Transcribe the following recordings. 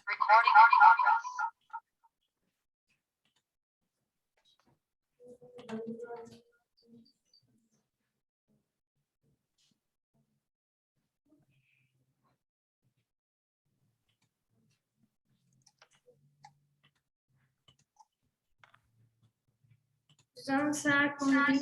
Recording in progress. Vamos a continuar.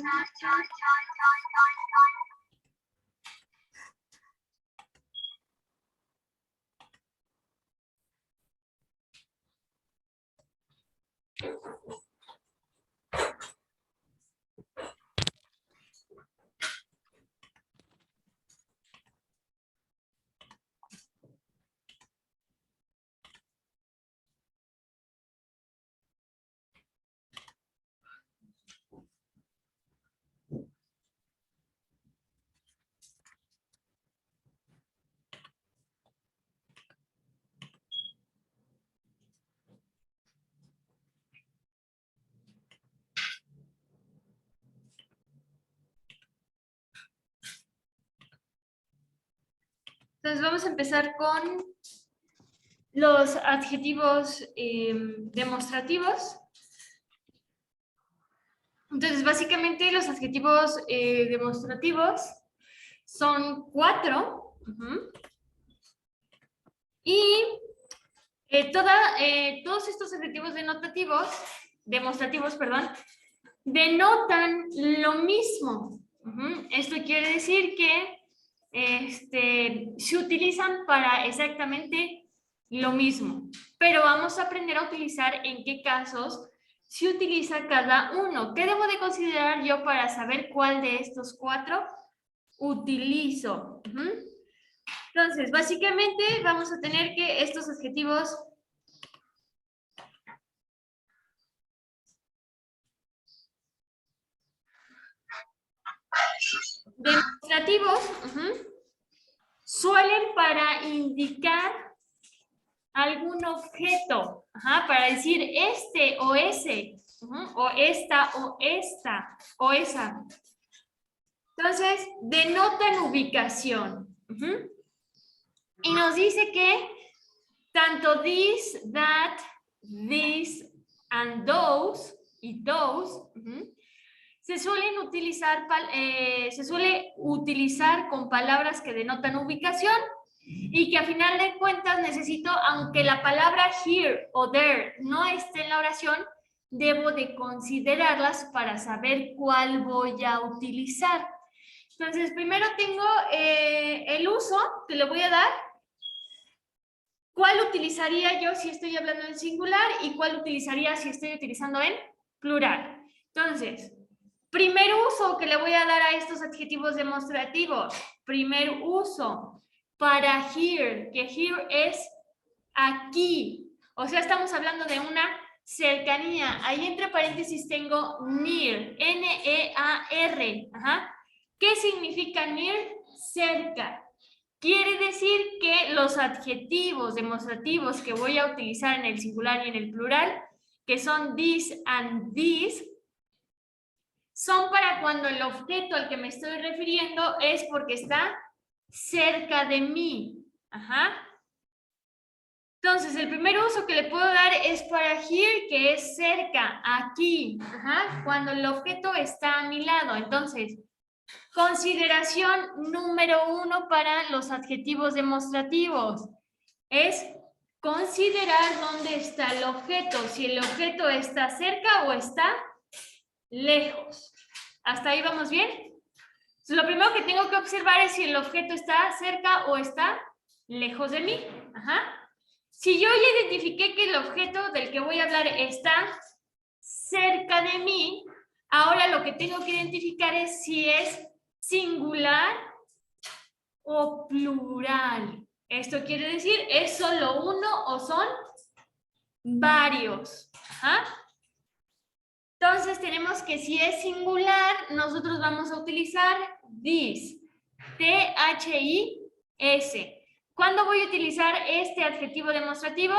Entonces vamos a empezar con los adjetivos demostrativos. Entonces, básicamente los adjetivos demostrativos son 4. Y todos estos adjetivos demostrativos, denotan lo mismo. Esto quiere decir que se utilizan para exactamente lo mismo, pero vamos a aprender a utilizar en qué casos se utiliza cada uno. ¿Qué debo de considerar yo para saber cuál de estos 4 utilizo? Entonces, básicamente vamos a tener que estos adjetivos demostrativos suelen para indicar algún objeto, para decir este o ese, o esta o esta o esa. Entonces, denotan ubicación. Y nos dice que tanto this, that, this, and those, y those, se suele utilizar con palabras que denotan ubicación y que a final de cuentas necesito, aunque la palabra here o there no esté en la oración, debo de considerarlas para saber cuál voy a utilizar. Entonces, primero tengo el uso que le voy a dar. ¿Cuál utilizaría yo si estoy hablando en singular y cuál utilizaría si estoy utilizando en plural? Entonces, primer uso que le voy a dar a estos adjetivos demostrativos. Primer uso para here, que here es aquí. O sea, estamos hablando de una cercanía. Ahí entre paréntesis tengo near, N-E-A-R. ¿Qué significa near? Cerca. Quiere decir que los adjetivos demostrativos que voy a utilizar en el singular y en el plural, que son this and this, son para cuando el objeto al que me estoy refiriendo es porque está cerca de mí. Entonces, el primer uso que le puedo dar es para here, que es cerca, aquí. Cuando el objeto está a mi lado. Entonces, Consideración número 1 para los adjetivos demostrativos es considerar dónde está el objeto, si el objeto está cerca o está lejos. ¿Hasta ahí vamos bien? Entonces, lo primero que tengo que observar es si el objeto está cerca o está lejos de mí. Ajá. Si yo ya identifiqué que el objeto del que voy a hablar está cerca de mí, ahora lo que tengo que identificar es si es singular o plural. Esto quiere decir, ¿es solo uno o son varios? ¿Ah? Entonces tenemos que si es singular, nosotros vamos a utilizar this. T-H-I-S. ¿Cuándo voy a utilizar este adjetivo demostrativo?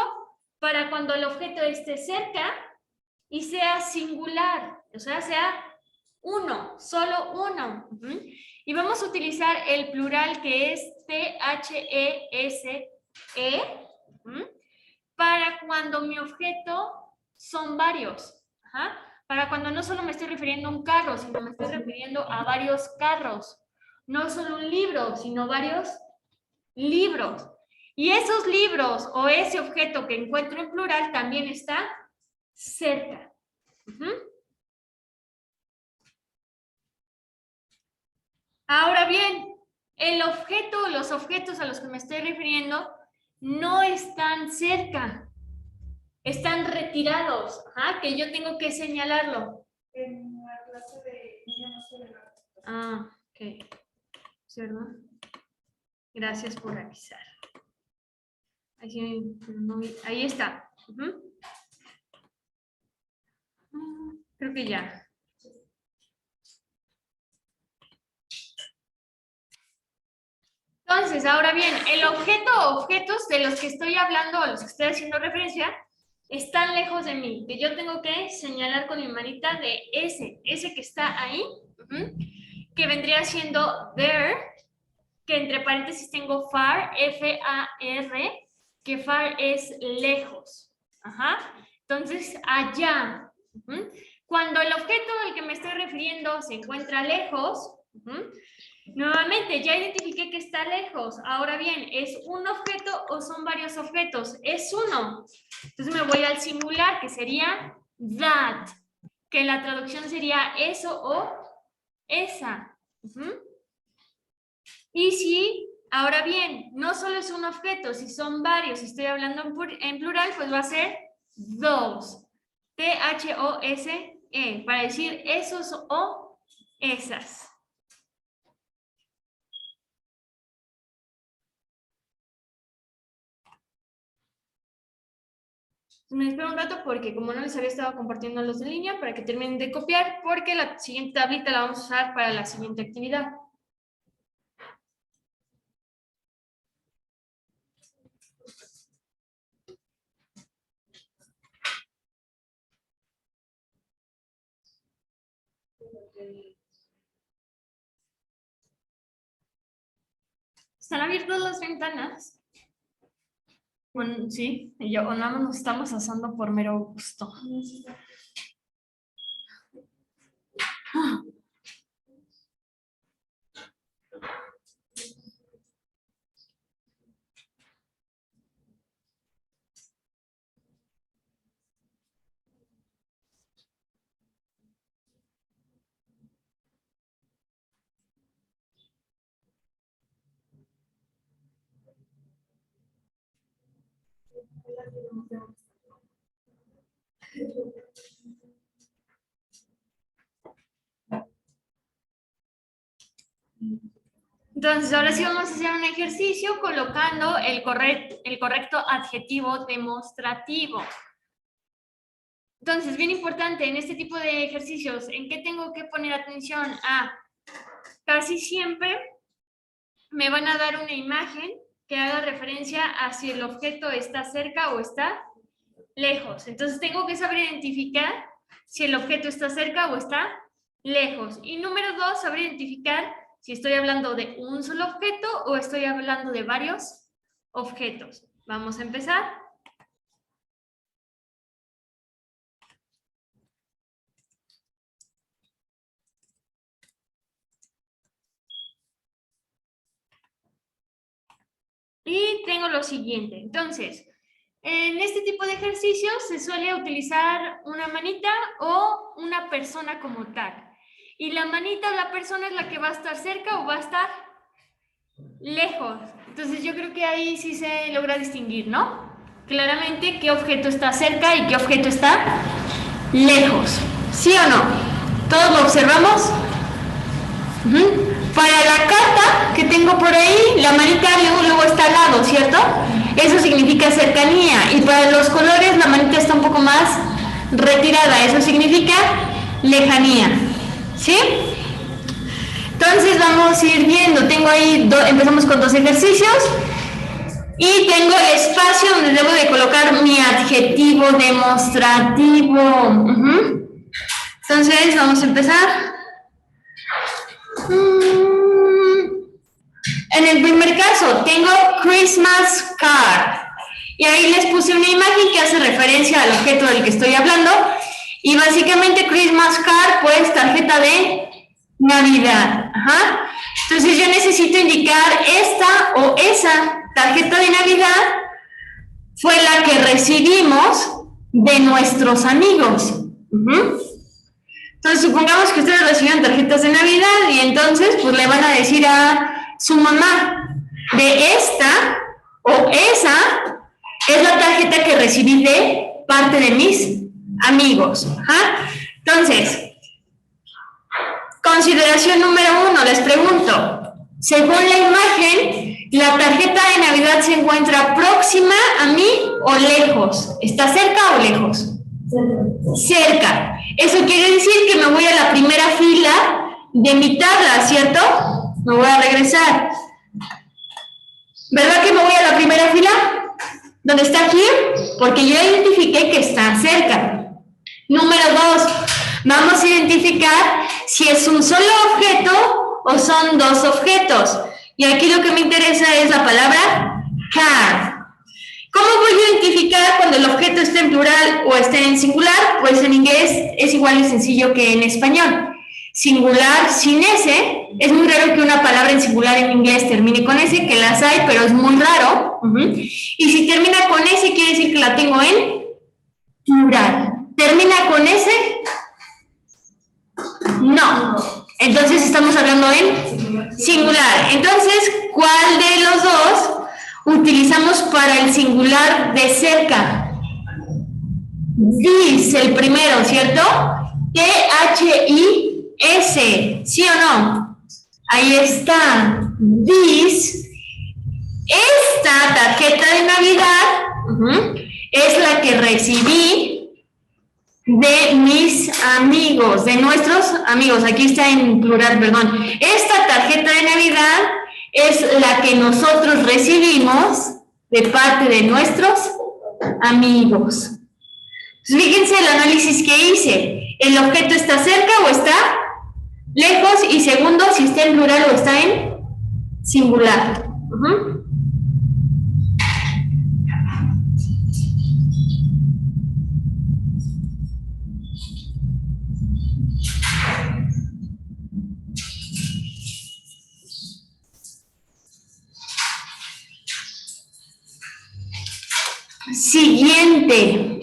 Para cuando el objeto esté cerca y sea singular, o sea, uno, solo uno. Y vamos a utilizar el plural que es T-H-E-S-E para cuando mi objeto son varios. Ajá. Para cuando no solo me estoy refiriendo a un carro, sino me estoy refiriendo a varios carros. No solo un libro, sino varios libros. Y esos libros o ese objeto que encuentro en plural también está cerca. Ahora bien, el objeto o los objetos a los que me estoy refiriendo no están cerca, están retirados, que yo tengo que señalarlo. En la clase de idiomas de la... Ok. ¿Cierto? Gracias por avisar. Ahí está. Creo que ya. Entonces, ahora bien, el objeto o objetos de los que estoy hablando, o los que estoy haciendo referencia, están lejos de mí, que yo tengo que señalar con mi manita de ese que está ahí, que vendría siendo there, que entre paréntesis tengo far, F-A-R, que far es lejos. Entonces, allá. Cuando el objeto al que me estoy refiriendo se encuentra lejos, nuevamente, ya identifiqué que está lejos. Ahora bien, ¿es un objeto o son varios objetos? Es uno. Entonces me voy al singular, que sería that, que la traducción sería eso o esa. Y si, ahora bien, no solo es un objeto, si son varios, si estoy hablando en plural, pues va a ser those. T-H-O-S-E, para decir esos o esas. Me espero un rato porque como no les había estado compartiendo los de línea para que terminen de copiar porque la siguiente tablita la vamos a usar para la siguiente actividad. ¿Están abiertas las ventanas? Bueno, sí, y yo, o nada más nos estamos asando por mero gusto. Entonces, ahora sí vamos a hacer un ejercicio colocando el correcto adjetivo demostrativo. Entonces, bien importante en este tipo de ejercicios, ¿en qué tengo que poner atención? Casi siempre me van a dar una imagen que haga referencia a si el objeto está cerca o está lejos. Entonces, tengo que saber identificar si el objeto está cerca o está lejos. Y número 2, saber identificar si estoy hablando de un solo objeto o estoy hablando de varios objetos. Vamos a empezar. Y tengo lo siguiente. Entonces, en este tipo de ejercicios se suele utilizar una manita o una persona como tal. Y la manita o la persona es la que va a estar cerca o va a estar lejos. Entonces yo creo que ahí sí se logra distinguir, ¿no? Claramente qué objeto está cerca y qué objeto está lejos. ¿Sí o no? ¿Todos lo observamos? Para la carta que tengo por ahí, la manita luego está al lado, ¿cierto? Eso significa cercanía. Y para los colores, la manita está un poco más retirada. Eso significa lejanía. ¿Sí? Entonces vamos a ir viendo. Tengo ahí, empezamos con 2 ejercicios. Y tengo el espacio donde debo de colocar mi adjetivo demostrativo. Entonces vamos a empezar. En el primer caso, tengo Christmas card. Y ahí les puse una imagen que hace referencia al objeto del que estoy hablando. Y básicamente Christmas card, pues tarjeta de Navidad. Entonces yo necesito indicar esta o esa tarjeta de Navidad fue la que recibimos de nuestros amigos. Entonces supongamos que ustedes recibieron tarjetas de Navidad y entonces pues le van a decir a su mamá, de esta o esa es la tarjeta que recibí de parte de mis amigos. Entonces, consideración número 1, les pregunto, según la imagen, ¿la tarjeta de Navidad se encuentra próxima a mí o lejos? ¿Está cerca o lejos? Cerca. Eso quiere decir que me voy a la primera fila de mi tabla, ¿cierto? Me voy a regresar. ¿Verdad que me voy a la primera fila? ¿Dónde está aquí? Porque yo identifiqué que está cerca. Número 2, vamos a identificar si es un solo objeto o son 2 objetos. Y aquí lo que me interesa es la palabra card. ¿Cómo voy a identificar cuando el objeto está en plural o está en singular? Pues en inglés es igual de sencillo que en español. Singular sin S, es muy raro que una palabra en singular en inglés termine con S, que las hay, pero es muy raro. Y si termina con S, quiere decir que la tengo en plural. ¿Termina con S? No. Entonces estamos hablando en singular. Entonces, ¿cuál de los dos utilizamos para el singular de cerca? This, el primero, ¿cierto? T-H-I-S, ¿sí o no? Ahí está. This. Esta tarjeta de Navidad es la que recibí de mis amigos, de nuestros amigos. Aquí está en plural, perdón. Esta tarjeta de Navidad es la que nosotros recibimos de parte de nuestros amigos. Fíjense el análisis que hice. ¿El objeto está cerca o está lejos? Y segundo, si está en plural o está en singular. Siguiente.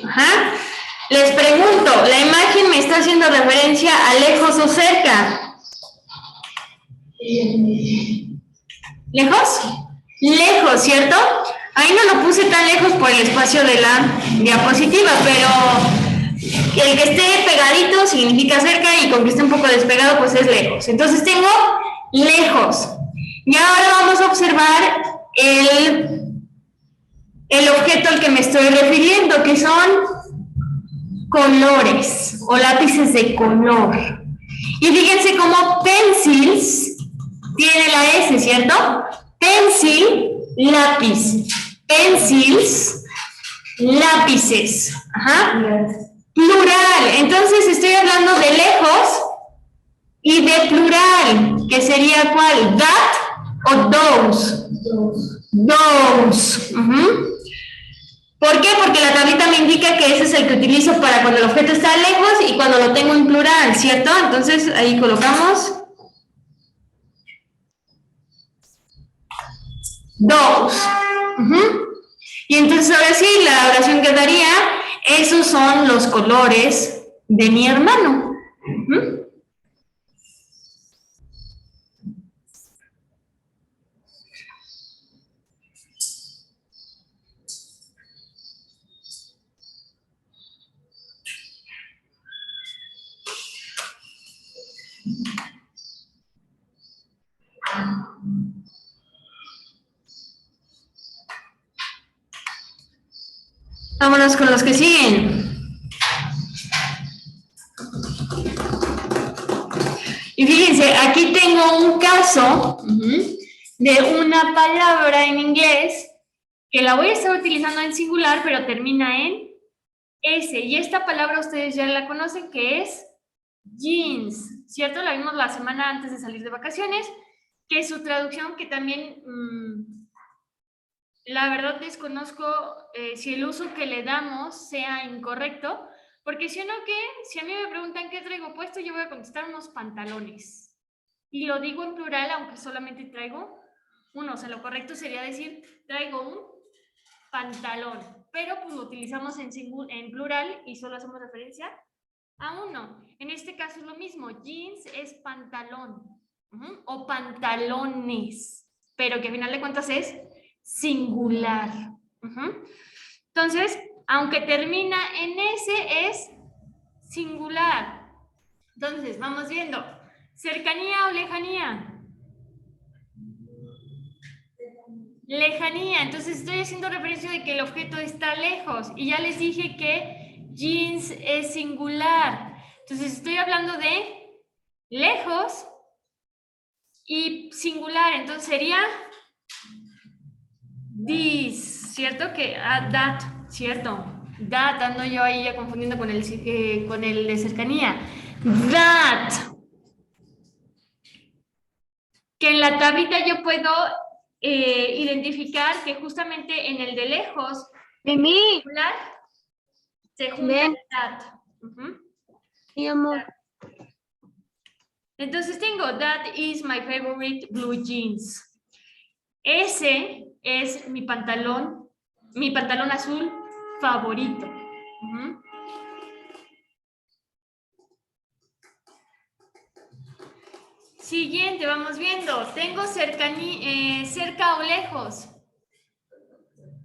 Les pregunto, ¿la imagen me está haciendo referencia a lejos o cerca? ¿Lejos? Lejos, ¿cierto? Ahí no lo puse tan lejos por el espacio de la diapositiva, pero el que esté pegadito significa cerca y con que esté un poco despegado pues es lejos. Entonces tengo lejos. Y ahora vamos a observar el objeto al que me estoy refiriendo, que son colores o lápices de color. Y fíjense cómo pencils tiene la S, ¿cierto? Pencil, lápiz. Pencils, lápices. Plural. Entonces estoy hablando de lejos y de plural, que sería ¿cuál? That o those. Those. ¿Por qué? Porque la tablita me indica que ese es el que utilizo para cuando el objeto está lejos y cuando lo tengo en plural, ¿cierto? Entonces ahí colocamos those. Ujú. Y entonces ahora sí, la oración quedaría, esos son los colores de mi hermano. Ujú. Vámonos con los que siguen. Y fíjense, aquí tengo un caso de una palabra en inglés que la voy a estar utilizando en singular, pero termina en S. Y esta palabra ustedes ya la conocen, que es jeans, ¿cierto? La vimos la semana antes de salir de vacaciones, que es su traducción, que también, la verdad desconozco si el uso que le damos sea incorrecto, porque si o no que, si a mí me preguntan qué traigo puesto, yo voy a contestar unos pantalones. Y lo digo en plural, aunque solamente traigo uno. O sea, lo correcto sería decir, traigo un pantalón. Pero pues lo utilizamos en plural y solo hacemos referencia a uno. En este caso es lo mismo. Jeans es pantalón. O pantalones. Pero que al final de cuentas es singular. Entonces, aunque termina en S, es singular. Entonces, vamos viendo. ¿Cercanía o lejanía? Lejanía. Entonces, estoy haciendo referencia de que el objeto está lejos. Y ya les dije que jeans es singular. Entonces, estoy hablando de lejos y singular. Entonces, sería this, ¿cierto? Que that, ¿cierto? That, ando yo ahí ya confundiendo con el de cercanía. That. Que en la tablita yo puedo identificar que justamente en el de lejos, Mimi, singular, se junta ven, el that. mi amor. Entonces tengo, that is my favorite blue jeans. Ese es mi pantalón azul favorito. Siguiente, vamos viendo. Tengo cerca o lejos.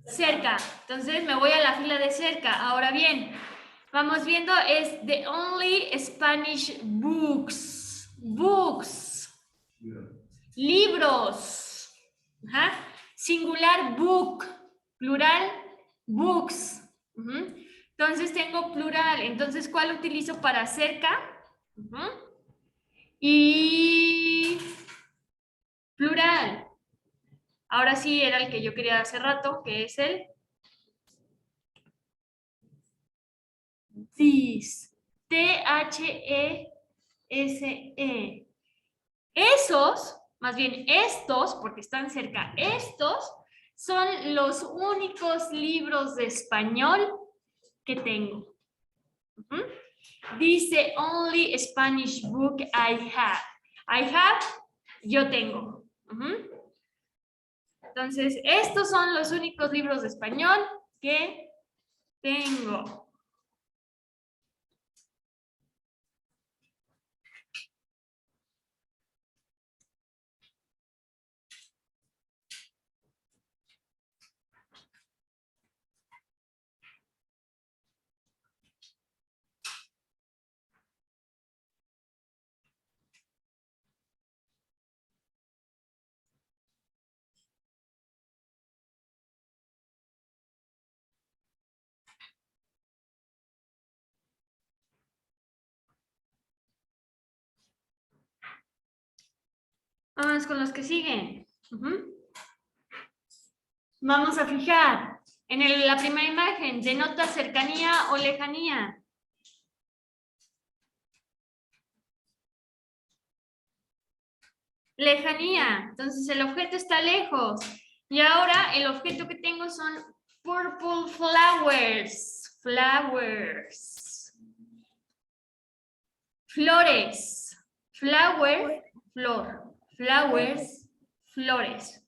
Cerca. Entonces me voy a la fila de cerca. Ahora bien, vamos viendo, es the only Spanish books. Books. Libros. Ajá. Singular book. Plural books. Entonces tengo plural. Entonces, ¿cuál utilizo para cerca? Y plural. Ahora sí era el que yo quería hace rato, que es el this. T-H-E-S-E. Esos, más bien estos, porque están cerca, estos son los únicos libros de español que tengo. Dice only Spanish book I have. I have, yo tengo. Entonces, estos son los únicos libros de español que tengo. Vamos con los que siguen. Vamos a fijar en la primera imagen, denota cercanía o lejanía. Lejanía, entonces el objeto está lejos. Y ahora el objeto que tengo son purple flowers. Flowers. Flores. Flower, flor. Flowers, flores.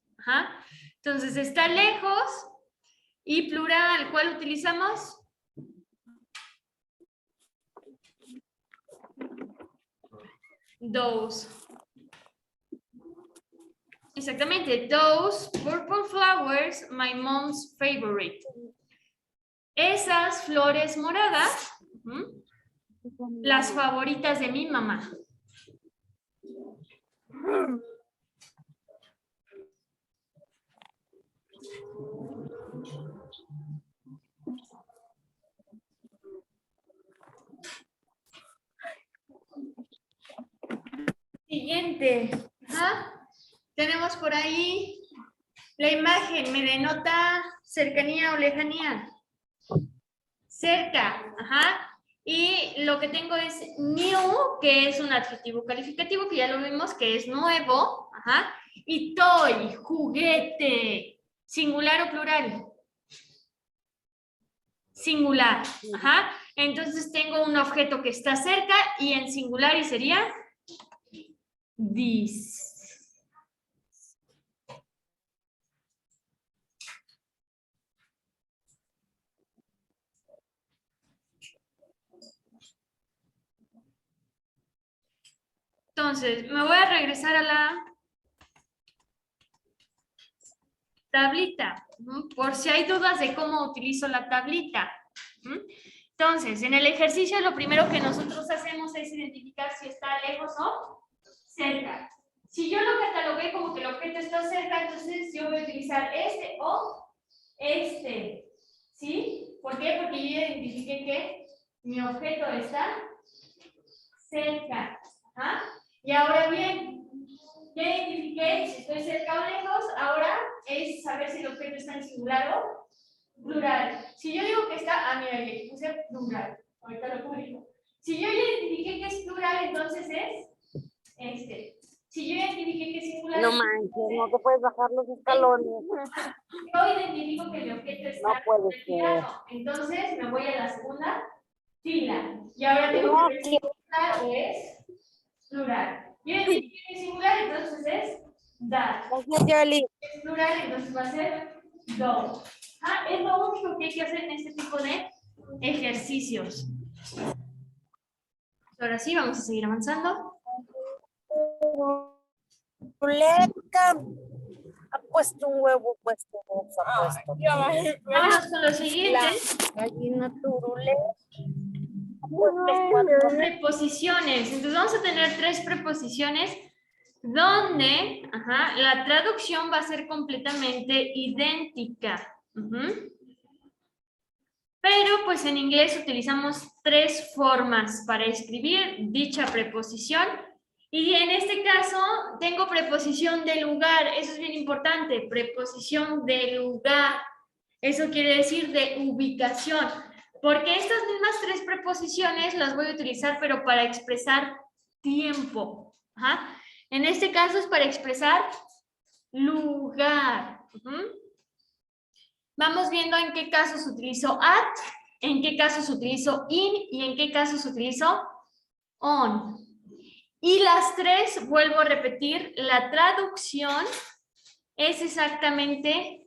Entonces está lejos y plural, ¿cuál utilizamos? Those. Exactamente, those purple flowers, my mom's favorite. Esas flores moradas, las favoritas de mi mamá. Siguiente. Ajá. Tenemos por ahí la imagen, me denota cercanía o lejanía. Cerca, ajá. Y lo que tengo es new, que es un adjetivo calificativo, que ya lo vimos, que es nuevo, ajá. Y toy, juguete, singular o plural. Singular, ajá. Entonces tengo un objeto que está cerca y en singular y sería this. Entonces, me voy a regresar a la tablita, por si hay dudas de cómo utilizo la tablita. Entonces, en el ejercicio lo primero que nosotros hacemos es identificar si está lejos o cerca. Si yo lo catalogué como que el objeto está cerca, entonces yo voy a utilizar este o este. ¿Sí? ¿Por qué? Porque yo ya identifiqué que mi objeto está cerca. ¿Ah? Y ahora bien, ya identifiqué si estoy cerca o lejos, ahora es saber si el objeto está en singular o plural. Si yo digo que está, mira, le puse plural, ahorita lo publico. Si yo ya identifiqué que es plural, entonces es este. Si yo identifiqué que es singular, No manches, no te puedes bajar los escalones. yo identifico que el objeto está No puede ser. retirado, entonces me voy a la segunda fila. Y ahora tengo que ver si es singular o es plural. Yo identifiqué que es singular, entonces es that. Gracias, Yali. Es plural, entonces va a ser do. Es lo único que hay que hacer en este tipo de ejercicios. Ahora sí, vamos a seguir avanzando. Ruleta ha puesto un huevo, puesto un huevo, ha puesto. Vamos con lo siguiente. Gallina turuleta. Preposiciones. Entonces vamos a tener 3 preposiciones donde la traducción va a ser completamente idéntica. Pero pues en inglés utilizamos 3 formas para escribir dicha preposición. Y en este caso tengo preposición de lugar. Eso es bien importante. Preposición de lugar. Eso quiere decir de ubicación. Porque estas mismas 3 preposiciones las voy a utilizar, pero para expresar tiempo. En este caso es para expresar lugar. Vamos viendo en qué casos utilizo at, en qué casos utilizo in y en qué casos utilizo on. Y las 3, vuelvo a repetir, la traducción es exactamente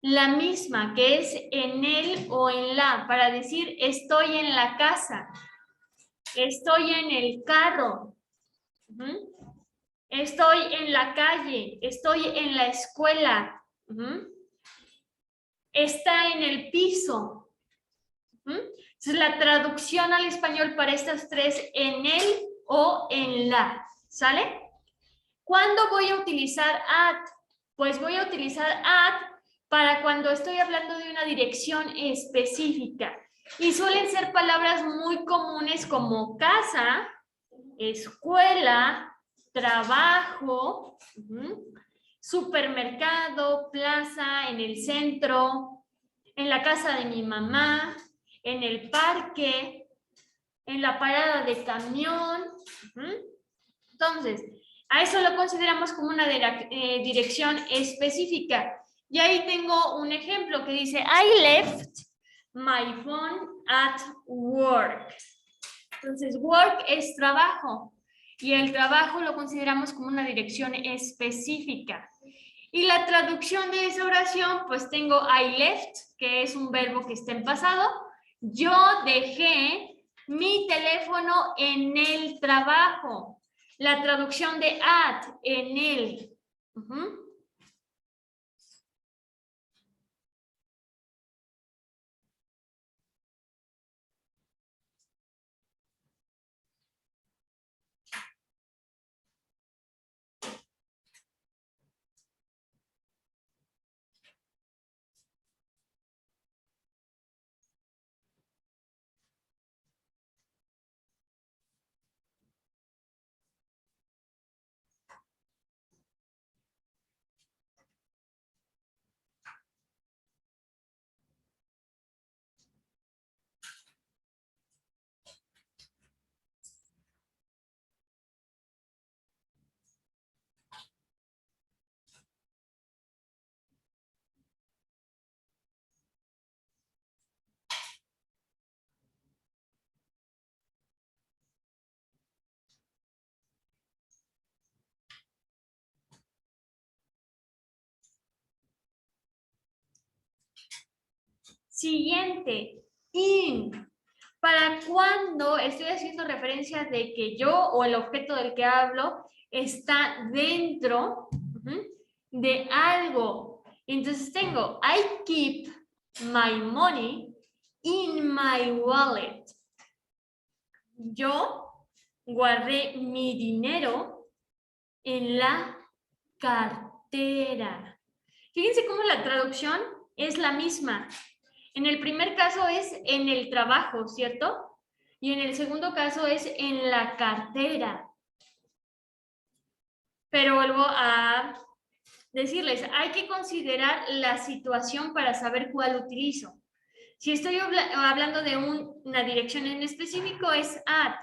la misma, que es en el o en la, para decir estoy en la casa, estoy en el carro, estoy en la calle, estoy en la escuela, está en el piso. Entonces la traducción al español para estas 3, en el o en la, ¿sale? ¿Cuándo voy a utilizar at? Pues voy a utilizar at para cuando estoy hablando de una dirección específica. Y suelen ser palabras muy comunes como casa, escuela, trabajo, supermercado, plaza, en el centro, en la casa de mi mamá, en el parque, en la parada de camión. Entonces, a eso lo consideramos como una dirección específica. Y ahí tengo un ejemplo que dice, I left my phone at work. Entonces, work es trabajo. Y el trabajo lo consideramos como una dirección específica. Y la traducción de esa oración, pues tengo I left, que es un verbo que está en pasado. Yo dejé mi teléfono en el trabajo. La traducción de at, en el. Siguiente, in. Para cuando estoy haciendo referencia de que yo o el objeto del que hablo está dentro de algo. Entonces tengo, I keep my money in my wallet. Yo guardé mi dinero en la cartera. Fíjense cómo la traducción es la misma. En el primer caso es en el trabajo, ¿cierto? Y en el segundo caso es en la cartera. Pero vuelvo a decirles, hay que considerar la situación para saber cuál utilizo. Si estoy hablando de una dirección en específico es at,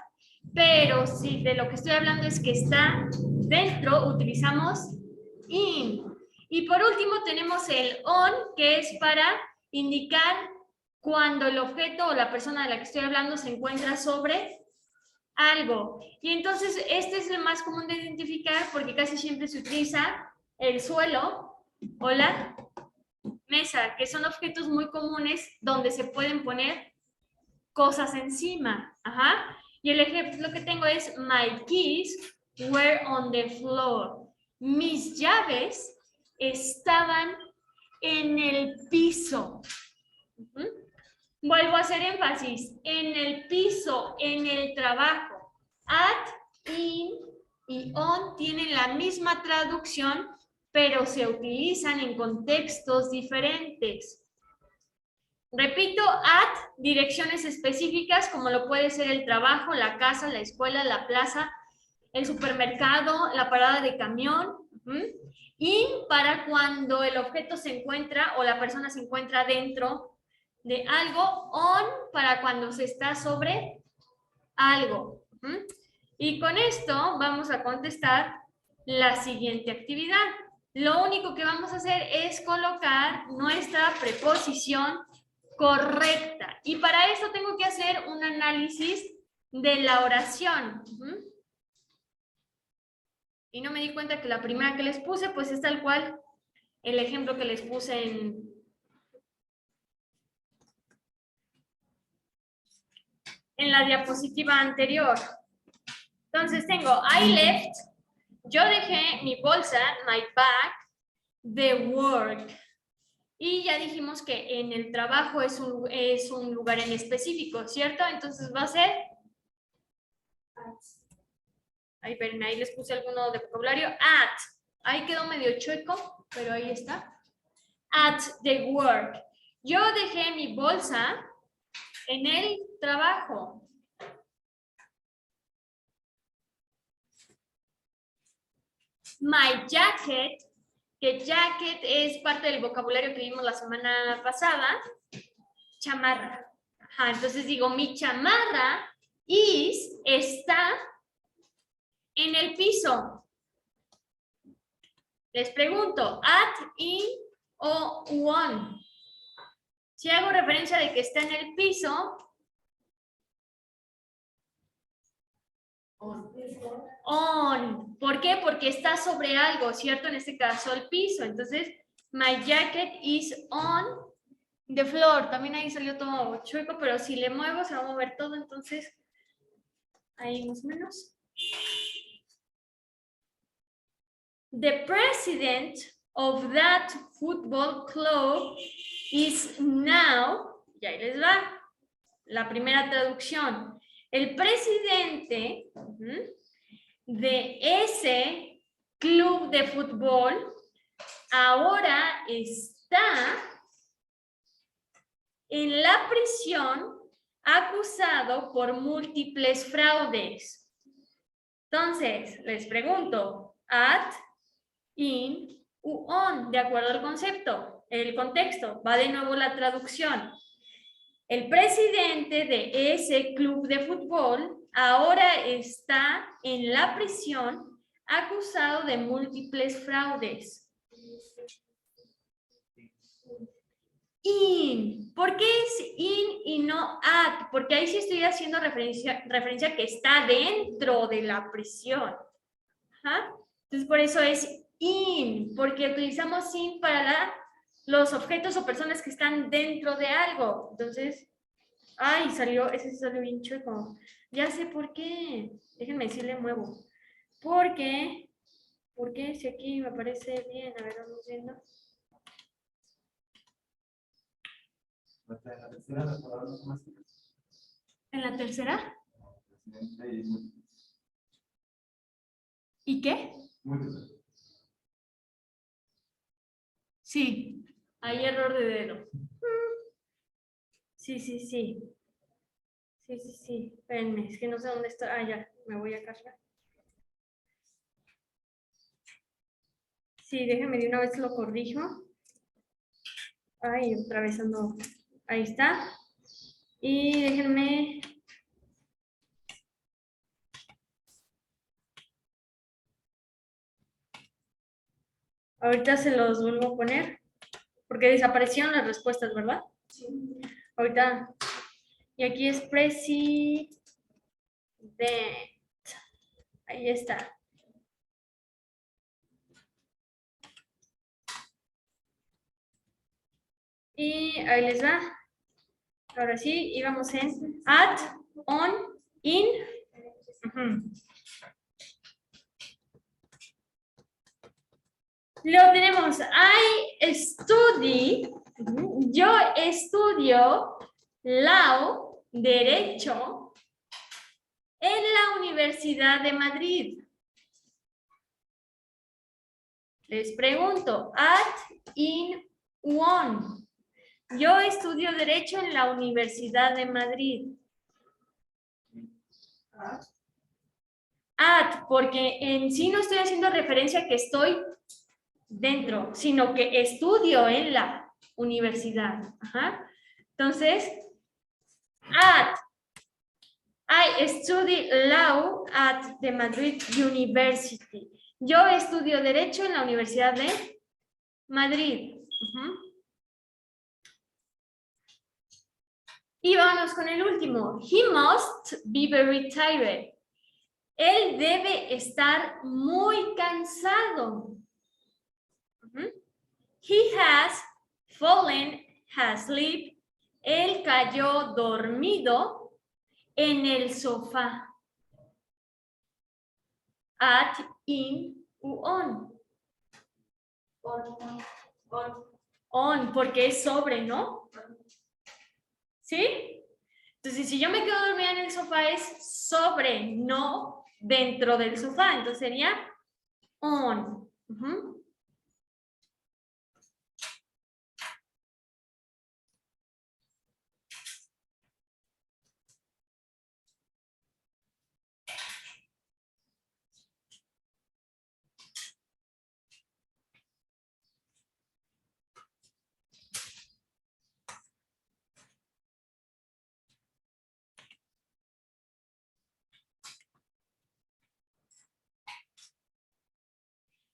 pero si de lo que estoy hablando es que está dentro, utilizamos in. Y por último tenemos el on, que es para indicar cuando el objeto o la persona de la que estoy hablando se encuentra sobre algo. Y entonces este es el más común de identificar porque casi siempre se utiliza el suelo o la mesa, que son objetos muy comunes donde se pueden poner cosas encima. Ajá. Y el ejemplo que tengo es my keys were on the floor. Mis llaves estaban en el piso. Vuelvo a hacer énfasis. En el piso, en el trabajo. At, in y on tienen la misma traducción, pero se utilizan en contextos diferentes. Repito, at, direcciones específicas, como lo puede ser el trabajo, la casa, la escuela, la plaza, el supermercado, la parada de camión. In para cuando el objeto se encuentra o la persona se encuentra dentro de algo. On para cuando se está sobre algo. Y con esto vamos a contestar la siguiente actividad. Lo único que vamos a hacer es colocar nuestra preposición correcta. Y para eso tengo que hacer un análisis de la oración. Y no me di cuenta que la primera que les puse, pues es tal cual el ejemplo que les puse en la diapositiva anterior. Entonces tengo, I left, yo dejé mi bolsa, my bag, the work. Y ya dijimos que en el trabajo es un lugar en específico, ¿cierto? Entonces va a ser... Ahí ven, ahí les puse alguno de vocabulario. At. Ahí quedó medio chueco, pero ahí está. At the work. Yo dejé mi bolsa en el trabajo. My jacket, que jacket es parte del vocabulario que vimos la semana pasada. Chamarra. Ajá, entonces digo, mi chamarra está en el piso. Les pregunto, at, in o on. Si hago referencia de que está en el piso, On. ¿Por qué? Porque está sobre algo, ¿cierto? En este caso el piso. Entonces, my jacket is on the floor. También ahí salió todo chueco, pero si le muevo se va a mover todo, entonces ahí más o menos. The president of that football club is now, y ahí les va la primera traducción. El presidente de ese club de fútbol ahora está en la prisión acusado por múltiples fraudes. Entonces, les pregunto, at, in u on, de acuerdo al concepto, el contexto, va de nuevo la traducción. El presidente de ese club de fútbol ahora está en la prisión acusado de múltiples fraudes. In. ¿Por qué es in y no at? Porque ahí sí estoy haciendo referencia a que está dentro de la prisión. ¿Ah? Entonces por eso es in, porque utilizamos in para los objetos o personas que están dentro de algo. Entonces, ay, ese salió bien chueco. Ya sé por qué. Déjenme decirle muevo. ¿Por qué? Si aquí me parece bien. A ver, vamos viendo. ¿En la tercera? ¿Y qué? Sí, hay error de dedo. Sí. Espérenme, es que no sé dónde está. Ah, ya, me voy a cargar. Sí, déjenme de una vez lo corrijo. Ay, otra vez ando. Ahí está. Y déjenme. Ahorita se los vuelvo a poner. Porque desaparecieron las respuestas, ¿verdad? Sí. Ahorita. Y aquí es president. Ahí está. Y ahí les va. Ahora sí, íbamos en at, on, in. Lo tenemos. Yo estudio law, derecho, en la Universidad de Madrid. Les pregunto, at, in, on. Yo estudio derecho en la Universidad de Madrid. At, porque en sí no estoy haciendo referencia a que estoy dentro, sino que estudio en la universidad. Ajá. Entonces, at, I study law at the Madrid University. Yo estudio derecho en la Universidad de Madrid. Y vamos con el último. He must be very tired. Él debe estar muy cansado. He has fallen asleep. Él cayó dormido en el sofá. At, in, u on. On, porque es sobre, ¿no? ¿Sí? Entonces, si yo me quedo dormida en el sofá es sobre, no dentro del sofá. Entonces sería on.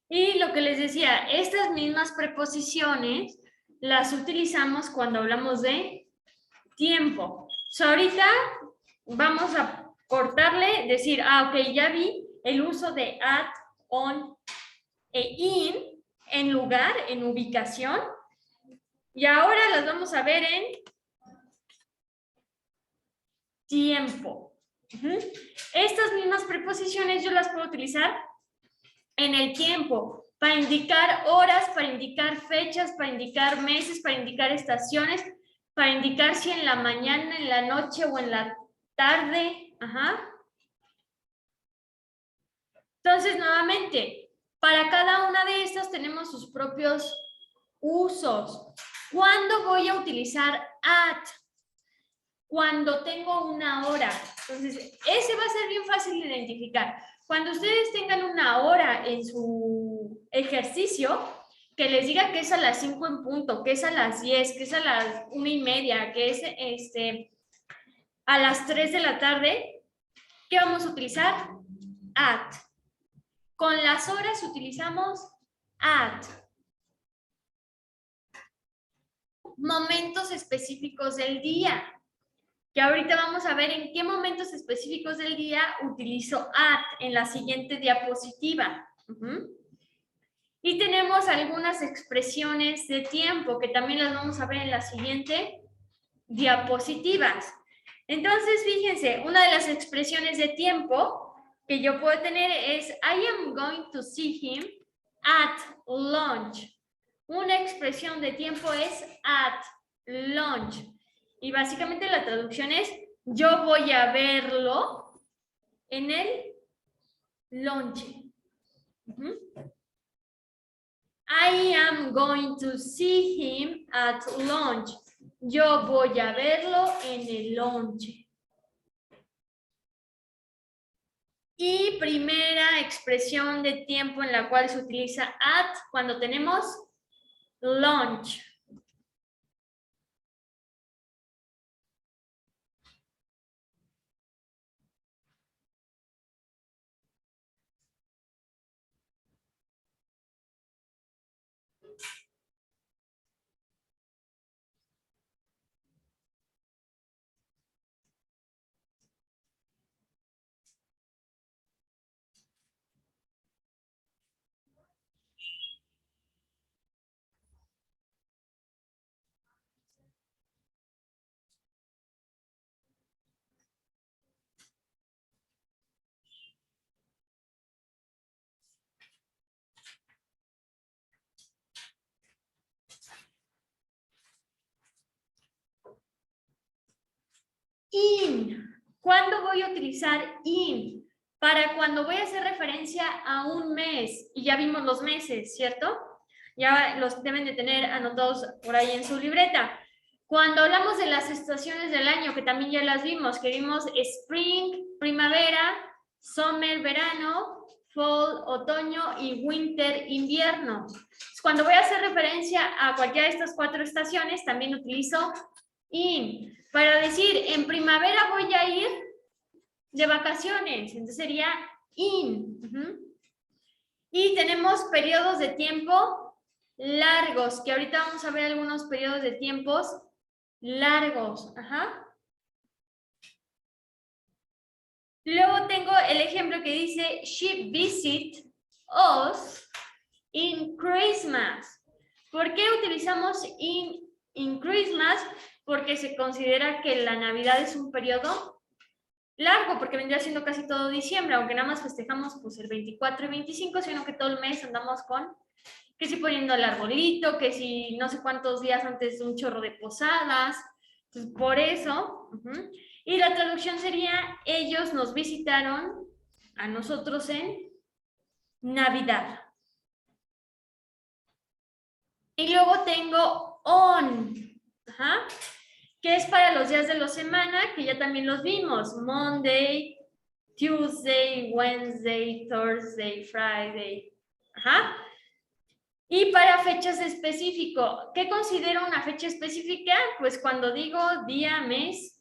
Y lo que les decía, estas mismas preposiciones las utilizamos cuando hablamos de tiempo. So, ahorita vamos a cortarle, decir, ok, ya vi el uso de at, on e in en lugar, en ubicación. Y ahora las vamos a ver en tiempo. Estas mismas preposiciones yo las puedo utilizar en el tiempo, para indicar horas, para indicar fechas, para indicar meses, para indicar estaciones, para indicar si en la mañana, en la noche o en la tarde. Entonces, nuevamente, para cada una de estas tenemos sus propios usos. ¿Cuándo voy a utilizar at? Cuando tengo una hora. Entonces, ese va a ser bien fácil de identificar. Cuando ustedes tengan una hora en su ejercicio, que les diga que es a las 5 en punto, que es a las 10, que es a las 1:30, que es a las 3 de la tarde, ¿qué vamos a utilizar? At. Con las horas utilizamos at. Momentos específicos del día, que ahorita vamos a ver en qué momentos específicos del día utilizo at en la siguiente diapositiva. Y tenemos algunas expresiones de tiempo que también las vamos a ver en la siguiente diapositivas. Entonces, fíjense, una de las expresiones de tiempo que yo puedo tener es I am going to see him at lunch. Una expresión de tiempo es at lunch. Y básicamente la traducción es yo voy a verlo en el lonche. I am going to see him at lunch. Yo voy a verlo en el lonche. Y primera expresión de tiempo en la cual se utiliza at cuando tenemos lunch. In. ¿Cuándo voy a utilizar in? Para cuando voy a hacer referencia a un mes. Y ya vimos los meses, ¿cierto? Ya los deben de tener anotados por ahí en su libreta. Cuando hablamos de las estaciones del año, que también ya las vimos, que vimos spring, primavera, summer, verano, fall, otoño y winter, invierno. Cuando voy a hacer referencia a cualquiera de estas 4 estaciones, también utilizo in. Para decir, en primavera voy a ir de vacaciones, entonces sería in. Y tenemos periodos de tiempo largos, que ahorita vamos a ver algunos periodos de tiempos largos. Luego tengo el ejemplo que dice, she visit us in Christmas. ¿Por qué utilizamos in Christmas? Porque se considera que la Navidad es un periodo largo, porque vendría siendo casi todo diciembre, aunque nada más festejamos pues el 24 y 25, sino que todo el mes andamos con, que si poniendo el arbolito, que si no sé cuántos días antes de un chorro de posadas, pues por eso. Y la traducción sería, ellos nos visitaron a nosotros en Navidad. Y luego tengo on, que es para los días de la semana, que ya también los vimos. Monday, Tuesday, Wednesday, Thursday, Friday. Y para fechas específicas, ¿qué considero una fecha específica? Pues cuando digo día, mes